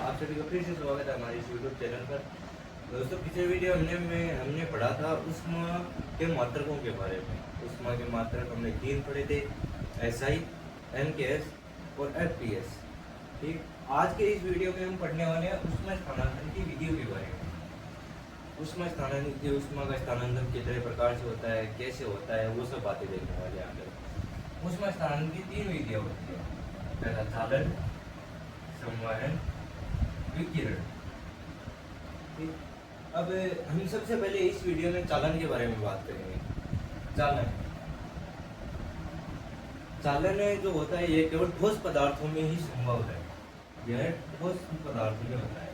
आप सभी का फिर से स्वागत है हमारे इस यूट्यूब चैनल पर। दोस्तों, पिछले वीडियो हमने पढ़ा था उष्मा के मात्रकों के बारे में। उष्मा के मात्रक हमने 3 पढ़े थे, SI, NKS और FPS। ठीक, आज के इस वीडियो में हम पढ़ने वाले हैं उष्मा स्थानांतरण की विधियों के बारे में। उष्मा स्थानांतरण, उष्मा का स्थानांतरण कितने प्रकार से होता है, कैसे होता है, वो सब बातें देखने वाले हैं आगे। उष्मा स्थानांतरण की 3 विधियाँ होती है। पहला चालन, संवहन, विकिरण। ठीक, अब हम सबसे पहले इस वीडियो में चालन के बारे में बात करेंगे। चालन चालन जो होता है, ये केवल ठोस पदार्थों में ही संभव है। यह ठोस पदार्थों में होता है।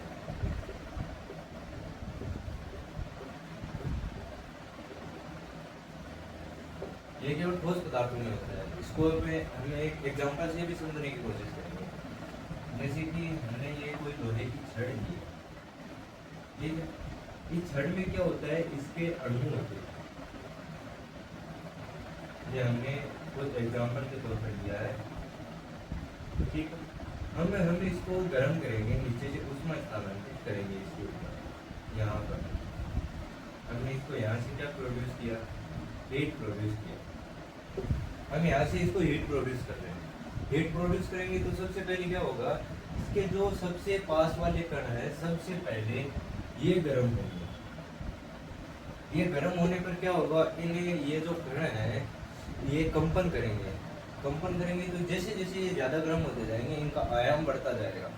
ये केवल ठोस पदार्थों में होता है। इसको हमें एक एग्जांपल से भी समझने की कोशिश करेंगे। जैसे कि हमने ये कोई लोहे की छड़ ली, ठीक है। इस छड़ में क्या होता है, इसके अणु होते हैं। ये हमने कुछ एग्जांपल के तौर पर लिया है, ठीक है। हम इसको गर्म करेंगे, नीचे से उष्मा स्थानांतरित करेंगे इसके ऊपर। यहाँ पर हमने इसको यहाँ से क्या प्रोड्यूस किया, हीट प्रोड्यूस किया। हम यहाँ से इसको हीट प्रोड्यूस कर रहे हैं। हीट प्रोड्यूस करेंगे तो सबसे पहले क्या होगा, इसके जो सबसे पास वाले कण है, सबसे पहले ये गर्म होंगे। ये गर्म होने पर क्या होगा, इन्हें ये जो कण है ये कंपन करेंगे। कंपन करेंगे तो जैसे जैसे ये ज़्यादा गर्म होते जाएंगे, इनका आयाम बढ़ता जाएगा।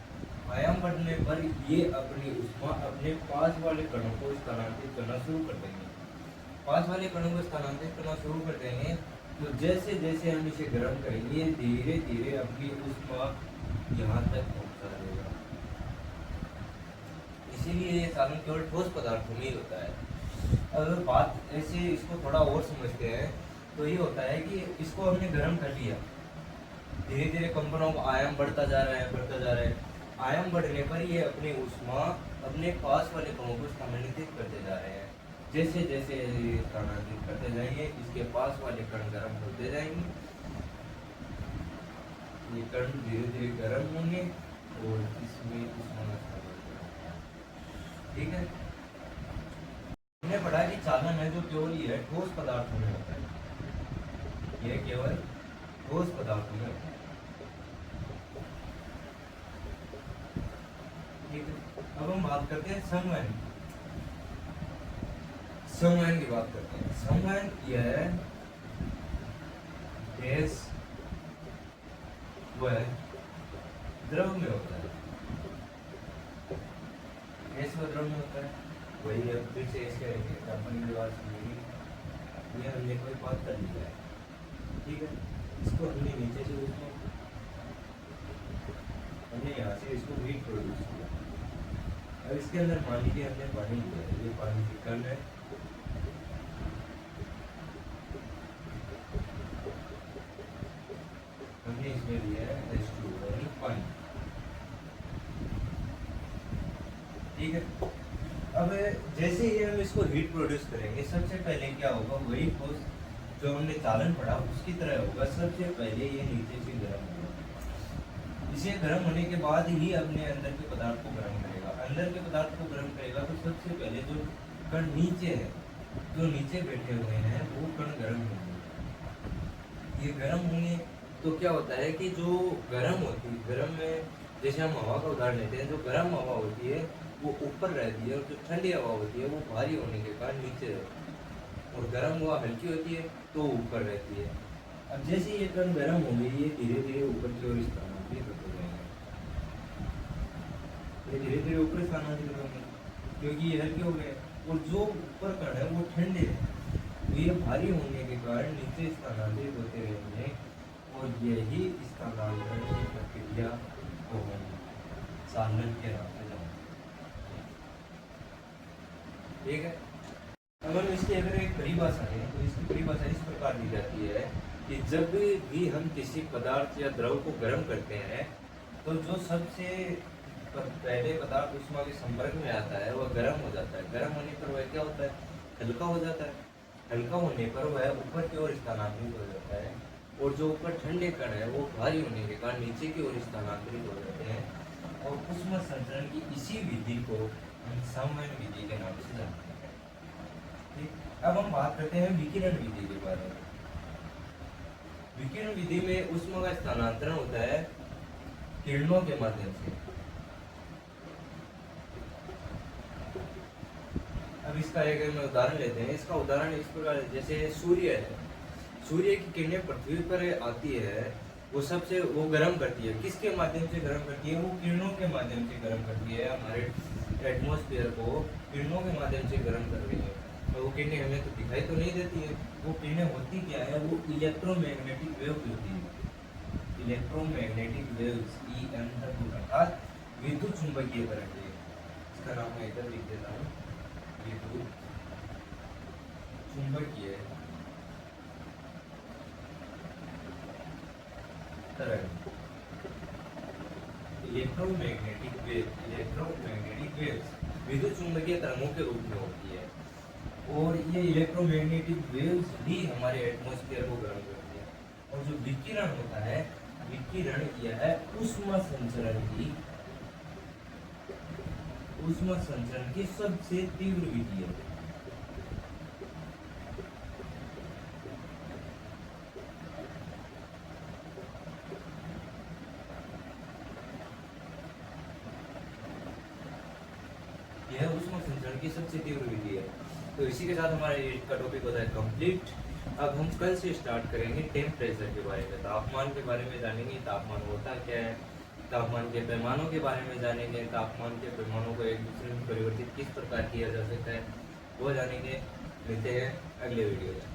आयाम बढ़ने पर ये अपनी उष्मा अपने पास वाले कणों को स्थानांतरित करना शुरू कर देंगे। पास वाले कणों को स्थानांतरित करना शुरू कर देंगे तो जैसे जैसे हम इसे गर्म करेंगे, धीरे धीरे अपनी उष्मा यहाँ तक पहुँचा देगा। इसीलिए ये चालन केवल ठोस पदार्थों में ही होता है। अगर बात ऐसे इसको थोड़ा और समझते हैं तो ये होता है कि इसको हमने गर्म कर लिया, धीरे धीरे कंपनों का आयाम बढ़ता जा रहा है। आयाम बढ़ने पर ये अपनी उष्मा अपने पास वाले कणों को स्थानांतरित करते जा रहे हैं। जैसे जैसे स्थानांतरित करते जाएंगे, इसके पास वाले कण गर्म होते जाएंगे। ये कण धीरे धीरे गर्म होंगे और इसमें उष्मा ठीक है। हमने पढ़ा कि चालन है जो केवल ये ठोस पदार्थों में होता है। यह केवल ठोस पदार्थों में होता है, ठीक है। अब हम बात करते हैं संवहन की बात करते हैं। संवहन यह गैस व द्रव में होता है। गैस व द्रव में होता है। वही अब फिर से इसके कंपनी की बात सुनिए। ये हमने कोई बात कर लिया है, ठीक है। इसको हमने नीचे से उसको हमने यहाँ से इसको हीट प्रोड्यूस किया। अब इसके अंदर मान लीजिए हमने पानी लिया है, ये पानी की कण है। हमने इसमें लिया है H2 यानी पानी, ठीक है। अब जैसे ही हम इसको हीट प्रोड्यूस करेंगे, सबसे पहले क्या होगा, वही ठोस जो हमने चालन पढ़ा उसकी तरह होगा। सबसे पहले ये नीचे से गर्म होगा। इसे गर्म होने के बाद ही अपने अंदर के पदार्थ को गर्म करेगा। अंदर के पदार्थ को गर्म करेगा तो सबसे पहले जो कण नीचे है, जो नीचे बैठे हुए हैं, वो कण गर्म होंगे। ये गर्म होंगे तो क्या होता है कि जो गर्म होती है, गर्म में जैसे हम हवा का उदाहरण लेते हैं, जो गर्म हवा होती है वो ऊपर रहती है और जो ठंडी हवा होती है वो भारी होने के कारण नीचे रहती है, और गर्म हवा हल्की होती है तो ऊपर रहती है। अब जैसे ये कण गर्म होंगे, ये धीरे धीरे ऊपर की ओर स्थानांतरित होते जाएंगे। ये धीरे धीरे ऊपर स्थानांतरित होंगे क्योंकि ये हल्के हो गए, और जो ऊपर कण है वो ठंडे है, तो ये भारी होने के कारण नीचे स्थानांतरित होते रहेंगे, और यही स्थानांतरण की प्रक्रिया को हम चालन के नाम से जानते हैं, ठीक है। अब हम इसकी अगर एक परिभाषा है तो इसकी परिभाषा इस प्रकार दी जाती है कि जब भी हम किसी पदार्थ या द्रव को गर्म करते हैं तो जो सबसे पहले पदार्थ उष्मा के संपर्क में आता है वह गर्म हो जाता है। गर्म होने पर वह क्या होता है, हल्का हो जाता है। हल्का होने पर वह ऊपर की ओर स्थानांतरित हो जाता है, और जो ऊपर ठंडे कण है वो भारी होने के कारण नीचे की ओर स्थानांतरित हो जाते हैं। और ऊष्मा संचरण की इसी विधि को हम संवहन विधि के नाम से जानते हैं। ठीक, अब हम बात करते हैं विकिरण विधि के बारे में। विकिरण विधि में ऊष्मा का स्थानांतरण होता है किरणों के माध्यम से। अब इसका एक मैं उदाहरण लेते हैं। इसका उदाहरण इस प्रकार, जैसे सूर्य है, सूर्य की किरणें पृथ्वी पर आती है, वो सबसे वो गर्म करती है। किसके माध्यम से गर्म करती है? वो किरणों के माध्यम से गर्म करती है। हमारे एटमॉस्फेयर को किरणों के माध्यम से गर्म कर रही है। और वो किरणें हमें तो दिखाई तो नहीं देती है। वो किरणें होती क्या है? वो इलेक्ट्रोमैग्नेटिक वेव होती है। इलेक्ट्रोमैग्नेटिक वेव्स, EMW, अर्थात विद्युत चुंबकीय तरंग। इसका नाम मैं इधर लिख देता हूँ, विद्युत चुंबकीय तरंग, इलेक्ट्रोमैग्नेटिक वेव्स विद्युत चुंबकीय तरंगों के रूप में होती है। और ये इलेक्ट्रोमैग्नेटिक वेव्स ही हमारे एटमॉस्फेयर को गर्म करती है। और जो विकिरण होता है, विकिरण यह है ऊष्मा संचरण की सबसे तीव्र विधि है। यह ऊष्मा संचरण की सबसे तीव्र विधि है। तो इसी के साथ हमारा ये का टॉपिक होता है कंप्लीट। अब हम कल से स्टार्ट करेंगे टेम्परेचर के बारे में, तापमान के बारे में जानेंगे। तापमान होता क्या है, तापमान के पैमानों के बारे में जानेंगे। तापमान के पैमानों को एक दूसरे में परिवर्तित किस प्रकार किया जा सकता है, वो जानेंगे। मिलते हैं अगले वीडियो में।